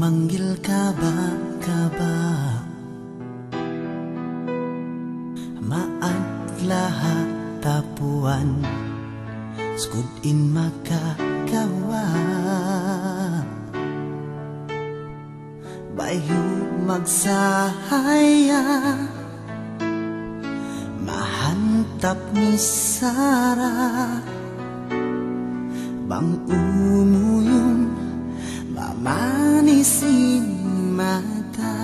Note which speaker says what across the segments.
Speaker 1: manggil ka ba maadlaha tapuan skudin makakawa bayu magsahaya mahantap ni Sara bang umuyong mamanisin mata.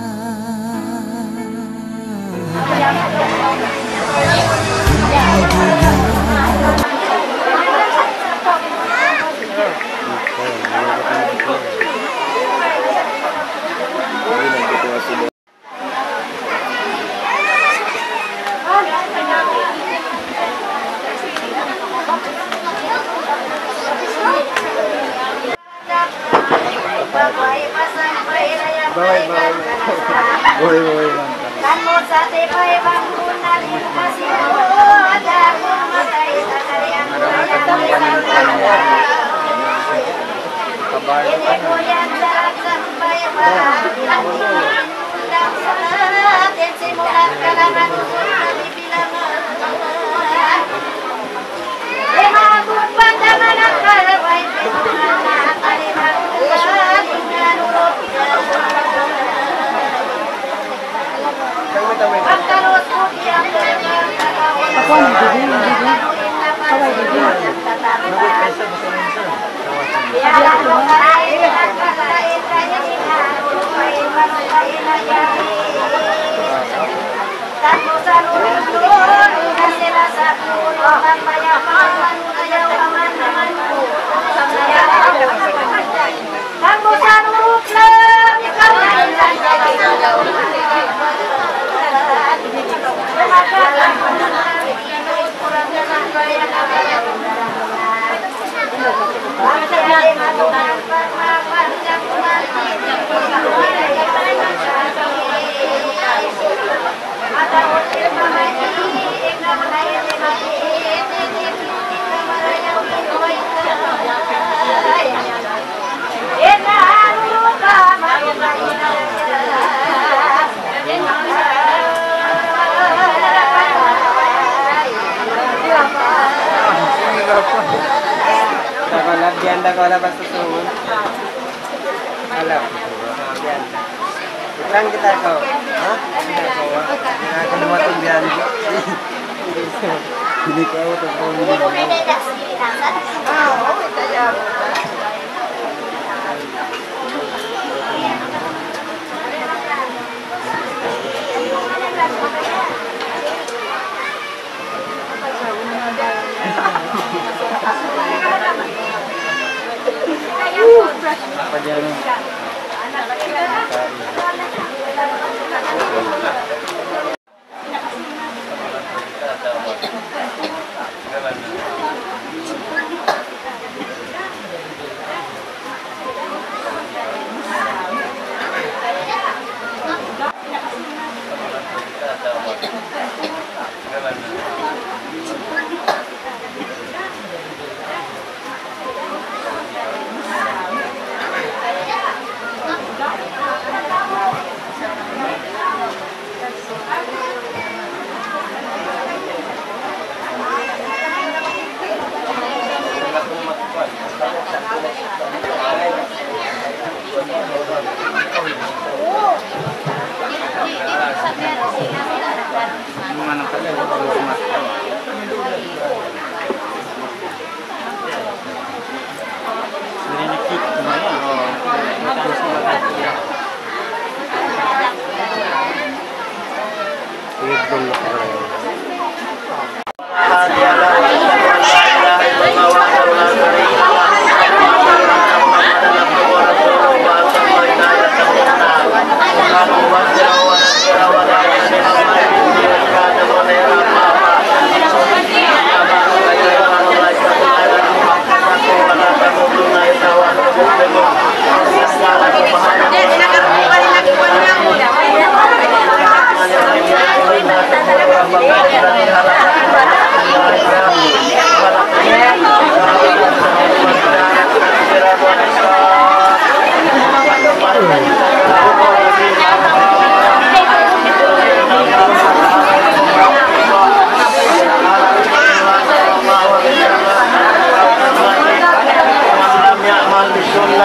Speaker 2: Wala basta sumun. Alam. Yan. Ikrang kita kau. Ha? Kita kau. Kita lumah tu bian. Ini kau tu kau ni. Oh, kita jawab.
Speaker 3: Apa dia ni?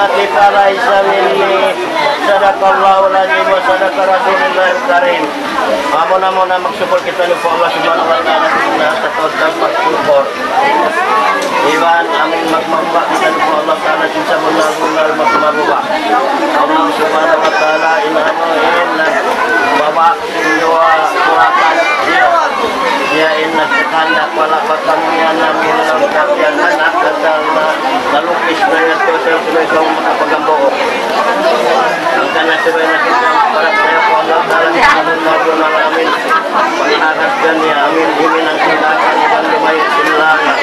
Speaker 4: kita laisa minni. Sadaqallahul azim wa sadaqa rasulillahil karim. Amona magsyukur kita ni Allah Subhanahu wa taala na sa dapat syukur. Iwan amin magmamba kita ni Allah taala sa bunal magmamba. Allah Subhanahu wa taala inna bawa dua suratan dia inna sekanda wala pakamuyan namin ng kapyan anak kasal na nalukis na yan ko sa sulong makapagambo ang kanya sabay na kita para saya po Allah talang namun namin panghagas niya amin himin ang sindakan ibang lumayo sinlangan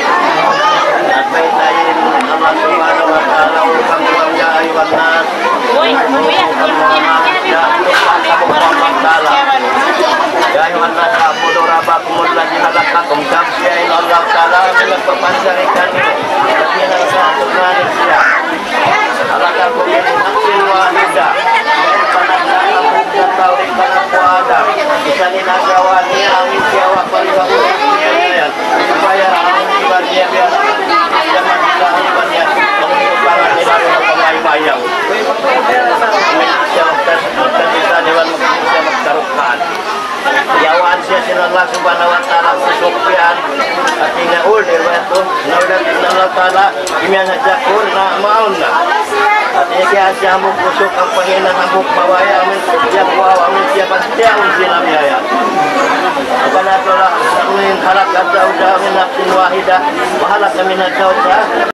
Speaker 4: at may tayin Allah Subhanahu wa ta'ala upang mawangga aywan nas ya ayuhan nas abudu rabbakumul ladzi khalaqakum samsiyain Allah taala menperpanjangkan dengan satu manusia khalaqakum min nafsin wahidah panasna kamu tahu kana kuada isani nagawani amin siawa pariwaku ya supaya ibadah biar jangan ibadah ya mengumpulkan nilai pemain bayang kita dewan manusia maktarukan Yawaan siya sinallah subhanahu wa ta'ala kusukyan at inaul dirwento naulat Allah ta'ala imyan hajakun na maun na at kaya siya mong kusuk ang panginan ang bukmawaya amin siya buwaw amin siya pagsiyaon sinamiyaya panatola sa unin halak at dauda amin nafsin wahida mahalak amin at dauda.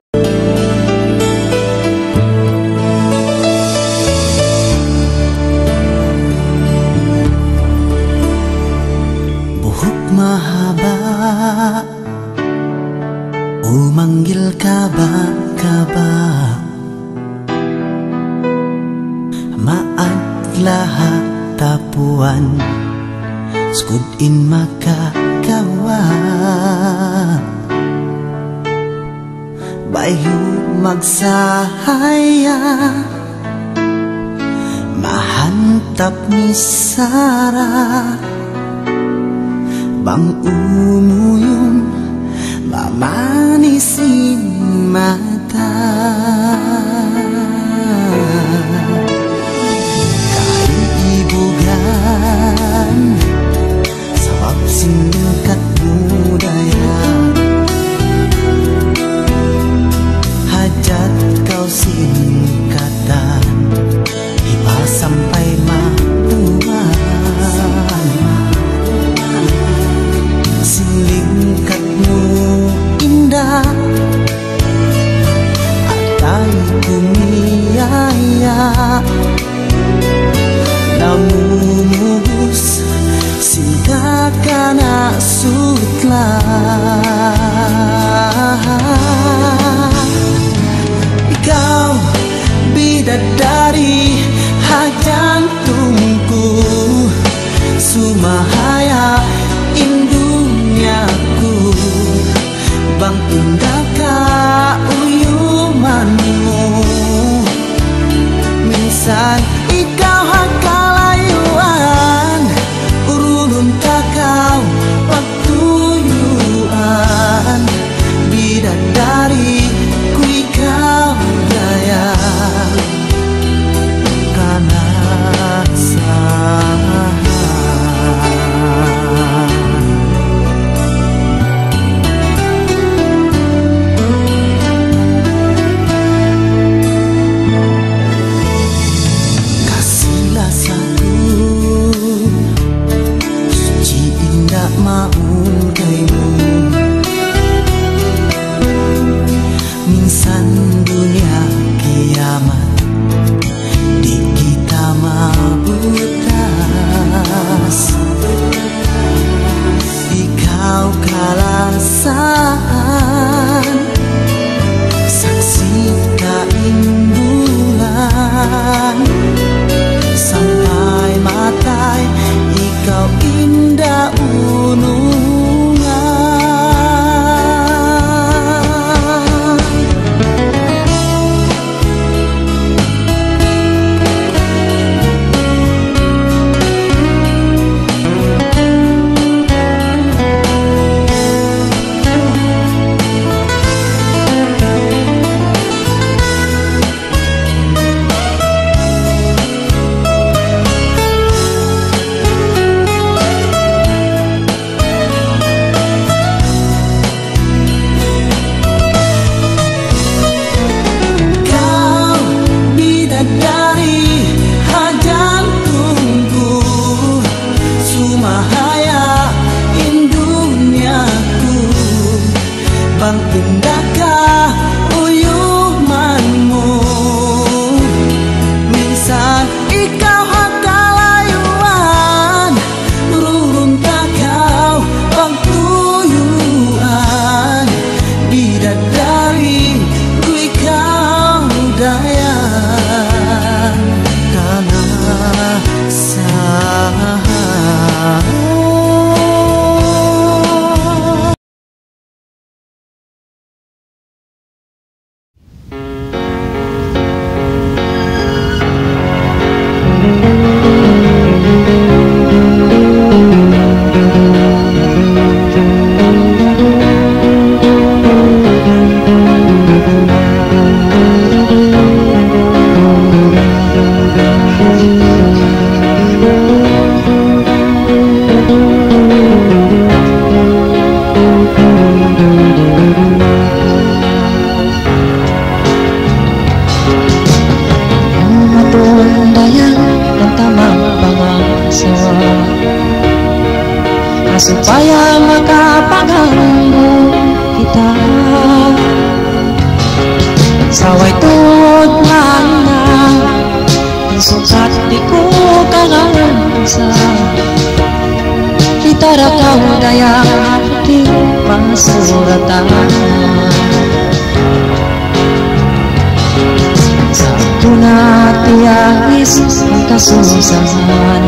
Speaker 1: Mahaba, manggil kaba-kaba, maadlah tapuan, skudin makakawa, bayu magsahaya, mahantap ni Sarah. Bang umuyong mamanisin mata kaibugan sabab singkat budaya hajat kau singkatan iba sampai mahuan singkatmu indah atai kumiaya namun mubus singkakana sutlah ikaw bidadari hajantungku sumahaya indunyaku bang indah kauyumanmu minsan ikaw hakalayuan urulun takau pagtuyuan bidadari ku ikaw daya
Speaker 5: sawa supaya makapaganggu kita saway tuod mana sukat di ko kagansa itarakaw daya di pasuratan sa kunatiais ang kasusahan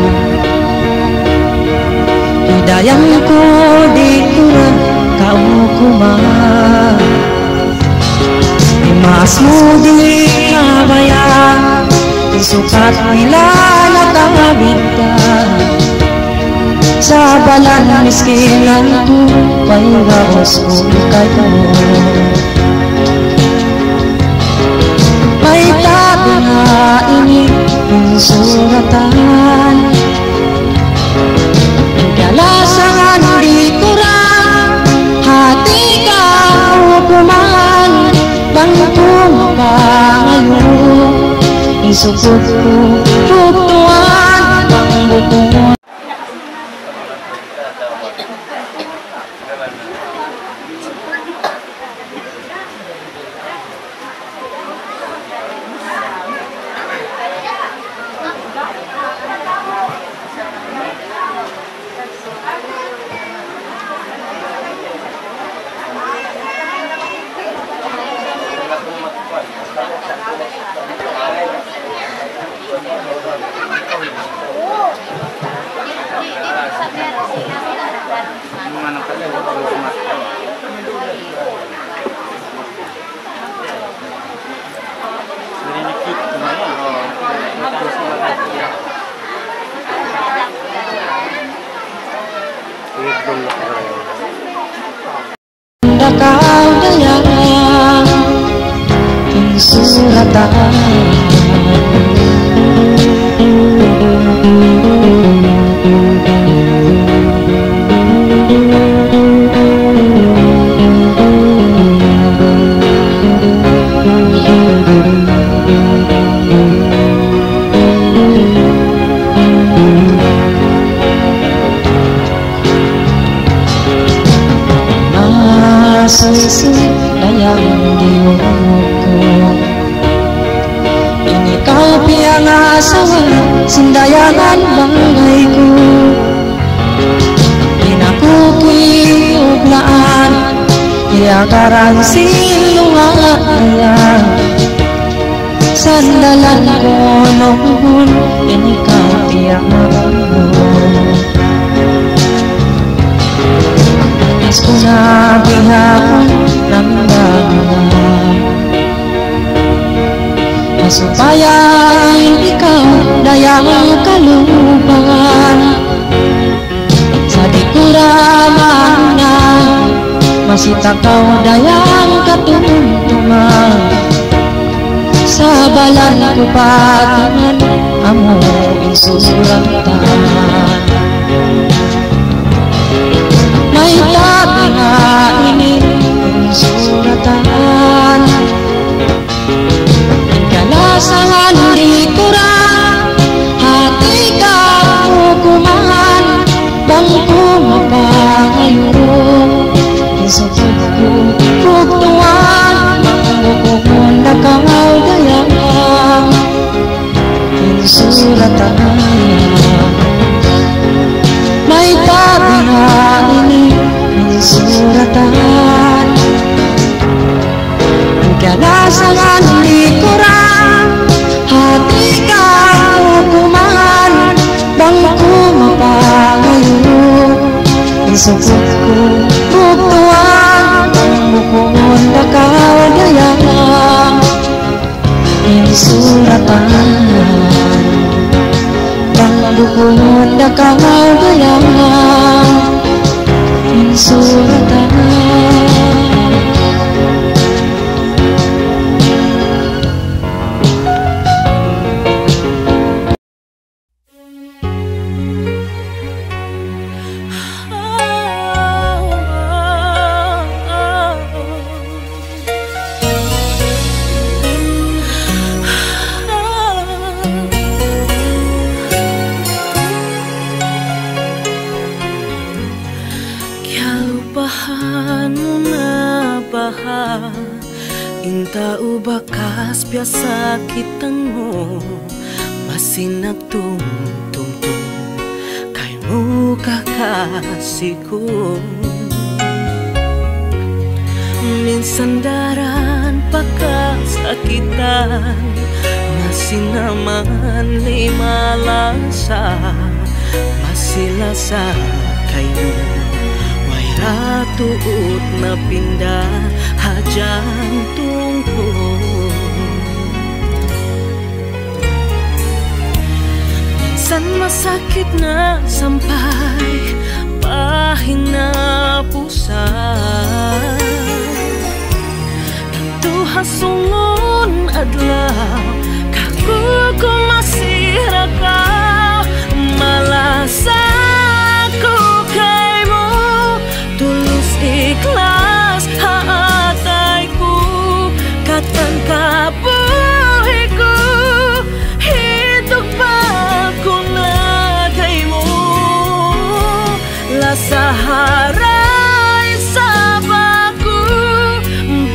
Speaker 5: hidayang ko di kurang kaukuman imas mo di kabayan sukat nila nakabit ka sa balan miskinan ko payraos ko kayo may tabi na ini yung suratan kalasangan di kurang hati ka hukuman bangko mapangayon isukot ko tutuan pangbukuan Kau dayang suratan Susi dayang diwoko ini kau piang asawa sindayangan bangaiku inakuki ublaan iakaran silungaya sandalan konon ini kau piang Kuna bihakon ng dagat supaya ikaw dayang kalubungan sa di kuraman na masita kau dayang katuntungan sa balan ko patungan amo insuratan may tabi nga ini yung suratan kalasangan di kurang hati ka hukuman bangko mapangayon isupot ko pugtuan bangkukon na kang dayang yung suratan may tabi nga ini suratan kalasangan di kurang hati ka hukuman bangko mapangayon isupot ko buktuan bukon na kawagayang insuratan bukon na kawagayang insuratan
Speaker 1: biasa kitangmu masih nagtungtungtung kay mo kakasiko. Minsan daran pagkasakitan masih naman limalasa masilasa kayo way ratuot na pinda hajan tungko. Minsan masakit na sampay pahinapusan hasungon adlaw kaku ko masira ka malasa ko kay mo tulus ikhlas haatay ko katan kabuhi ko hitok pa ko na kay mo lasaharay sa baku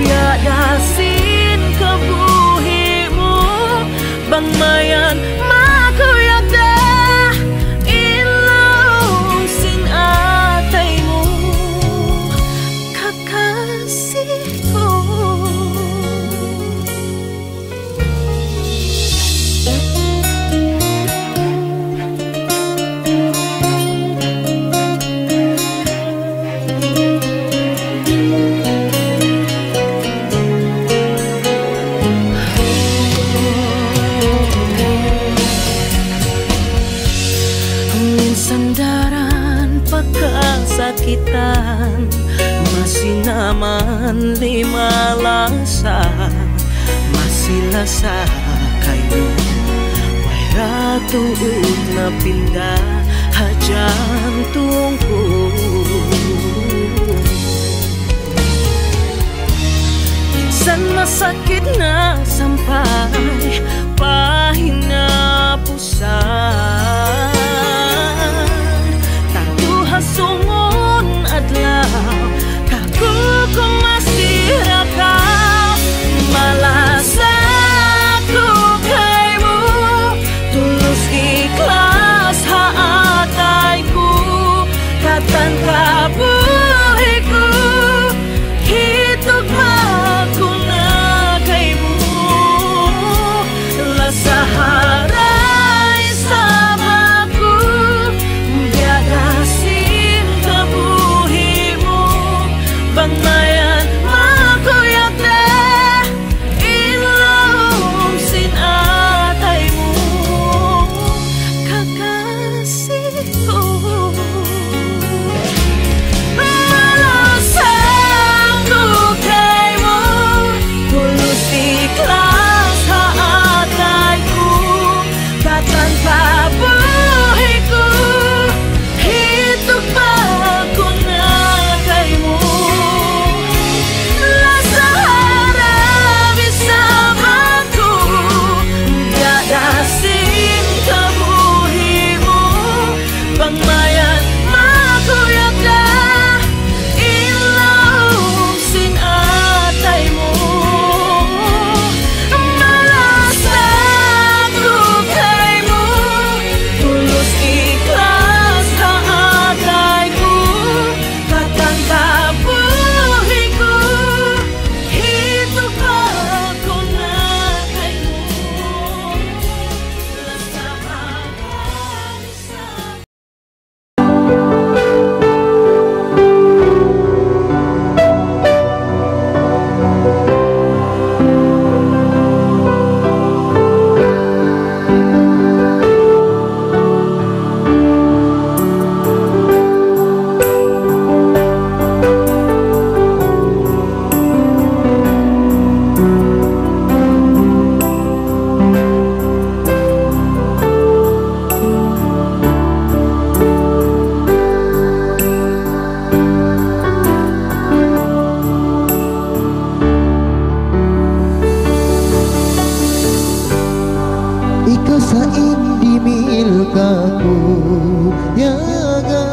Speaker 1: biadasin kabuhi mo bangmayan makuyak da ilong sin atay mo kakasih ko. Sandaran pagkasakitan masih naman limalasa masilasa kayo way ratuot na pinda hajan tungko. Minsan masakit na sampay pahinapusan sungon adlaw kaku ko masira ka malasa ko kay mo tulus ikhlas haatay ko katan kabuhi ko hitok pa ko na kay mo lasaharay sa baku biadasin kabuhi mo bangmayan makuyak na ilong sin atay mo kakasih ko. Malasa ko kay mo tulus ikhlas haatay ko katan kabuhi ko hitok pa ko na kay mo lasaharabi sa baku biadasin kabuhi mo bangmayan makuyak na ilong sin atay mo malasa ko kay mo tulus ikhlas haatay ko katan kabuhi ko hitok pa ko na kay mo lasaharabi sa
Speaker 2: Ikaw sa hindi milkaku yaga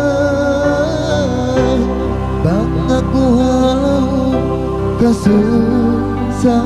Speaker 2: bang aku halau kasusahan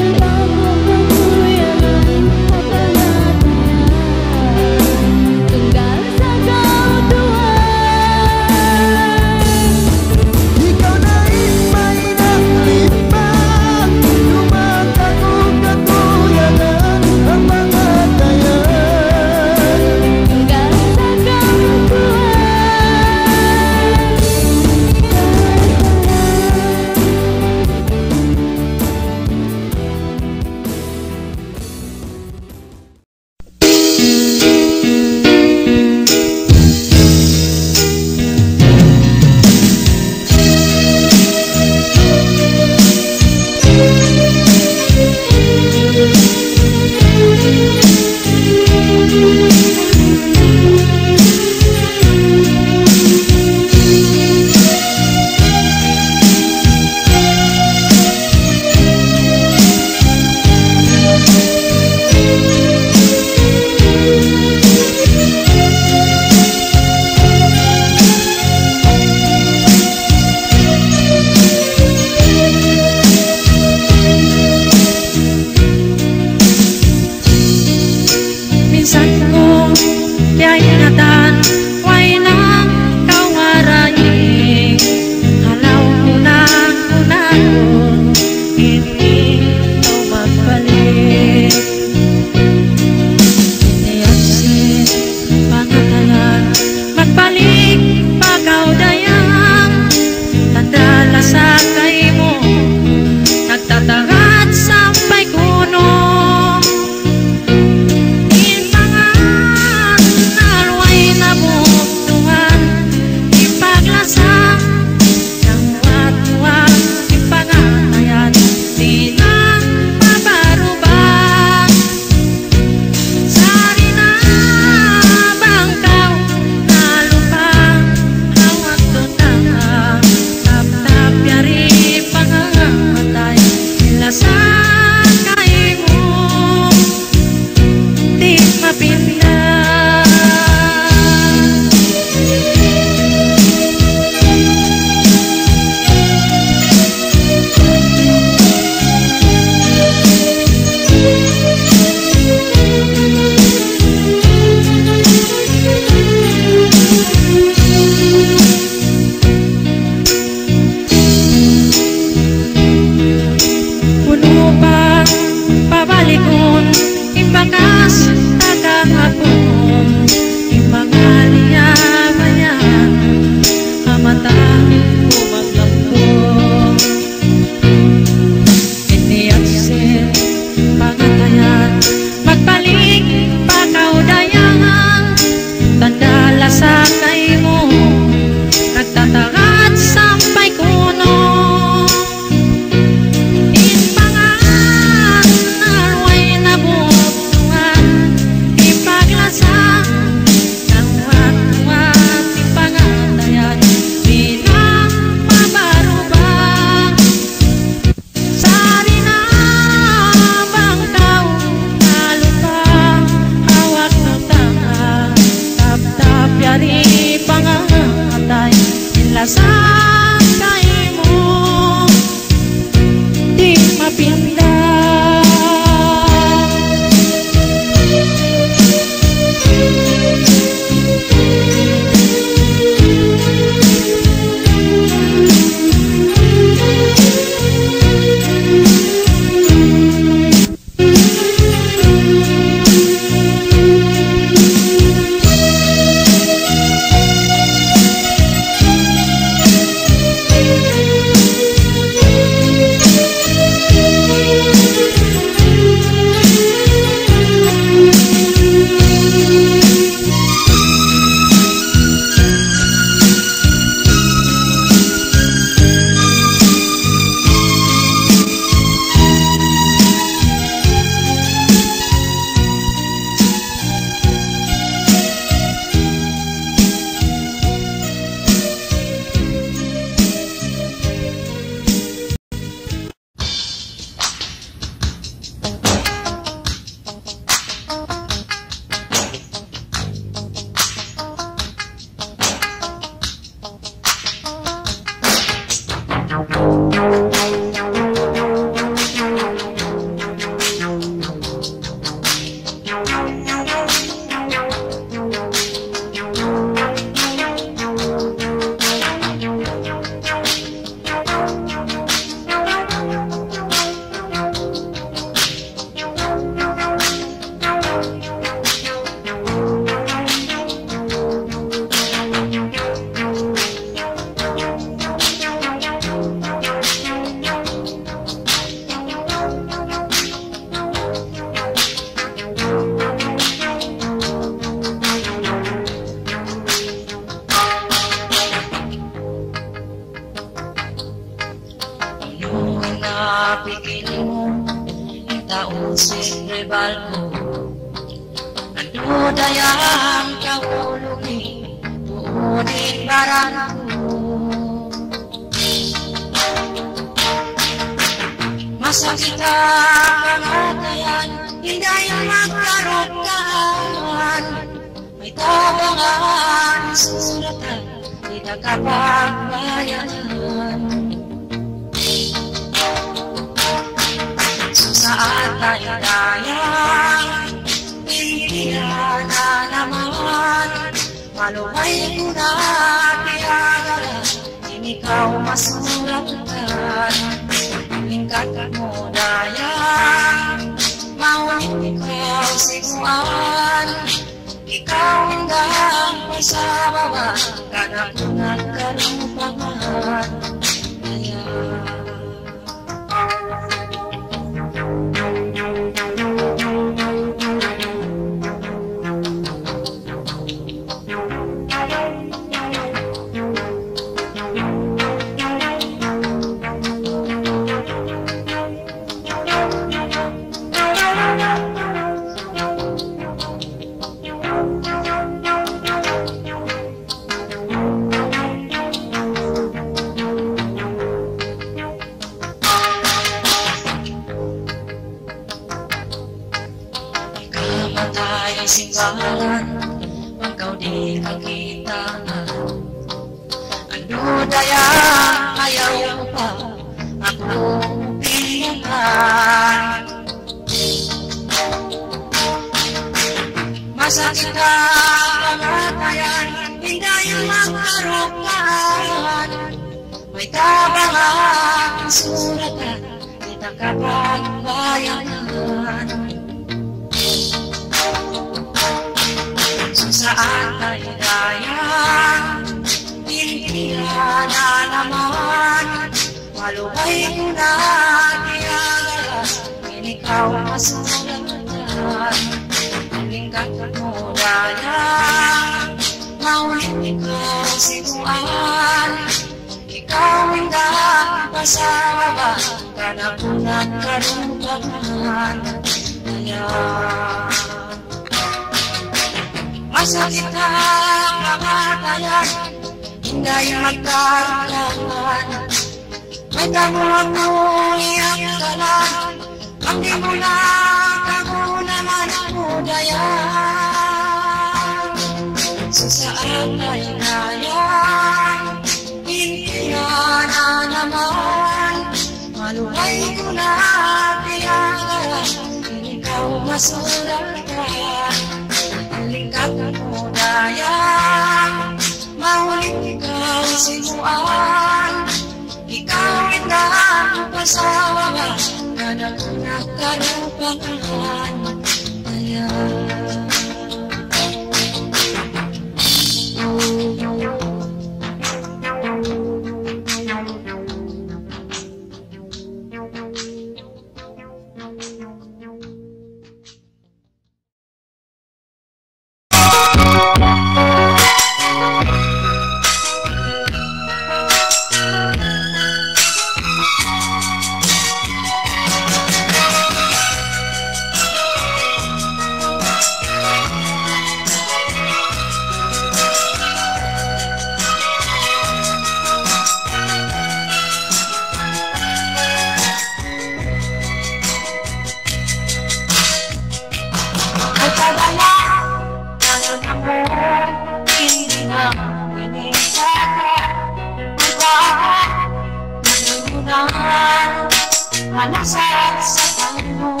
Speaker 1: Malasat sa tanong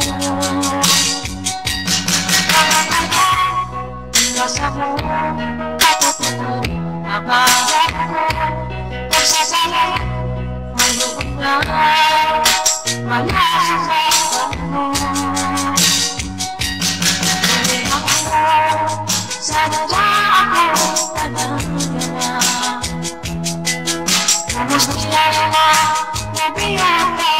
Speaker 1: Kaya Rasa mo Katatunod Akala ko Kung sasala Malubog na Malasat sa tanong Hindi ako Sadya ako Pananggawa Gusto niya na Nabiyak na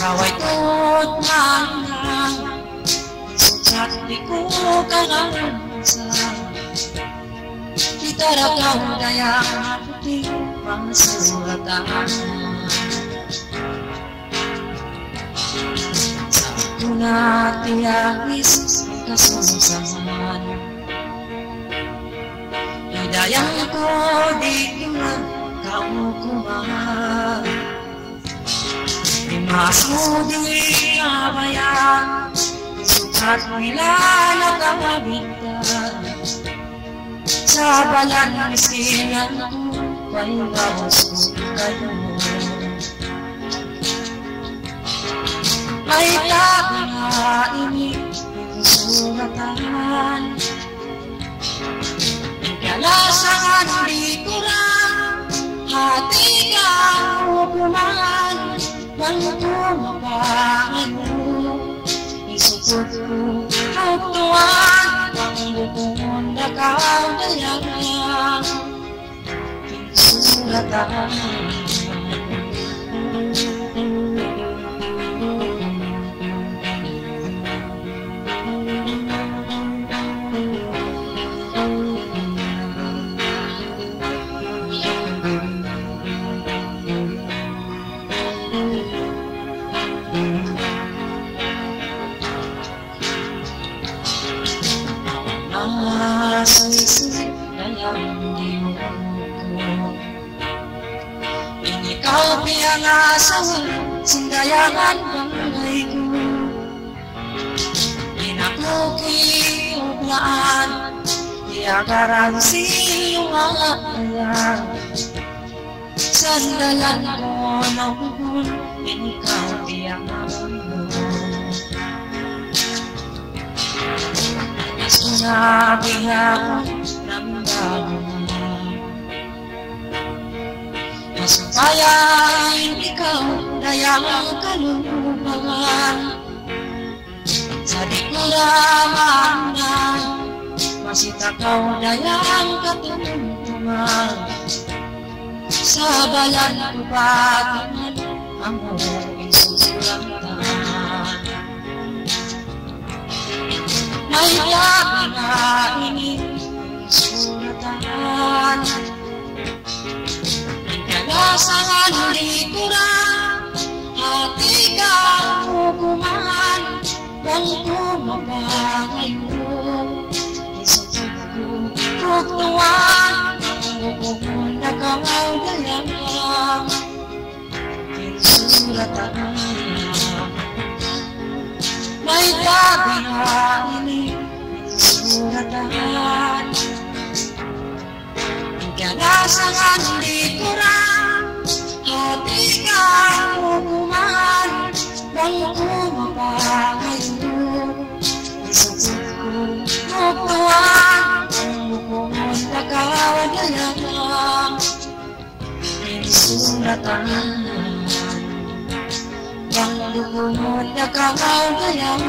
Speaker 5: Saway tot manang Sukat di ko kanansa Itaragaw daya puti Pangsuratan Sa kuna tiyawis Kasusaman Hidayang ko di kuna Kaukuman Mas mo di abayan At nila nakabigtan sa balang silang may gawas ko kayo. May tabi yung suratan, ikalasangan di kurang, hati ka hukuman, magkumabangan mo, isukot ko at tuwan, pangbubungon na kaudayang, yung suratan. Masisip na yung diwan ko, ikaw pinangasawa, sindayangan bangay ko. Inakukiuglaan, iagaran siyong ayan. Sandalan ko ng bukun, ikaw pinangasawa mo. Sinabi ako ng bago, masubayan ikaw dayang kalulubangan. Sa di ko naman na masitakaw dayang katulungan. Sa balan ko batingan ang buong susulatan. May labi na ini suratan, ikalasangan di kurang, hati ka hukuman, magkumabangan mo, isukot ko tutuan, hukuman na kaudayang, yung suratan. May labi na ini suratan, ikalasangan di kurang, hati ka hukuman, magkumabangan mo, isukot ko tutuan, hukuman na kaudayang, yung suratan. Yang luhur na kaudayang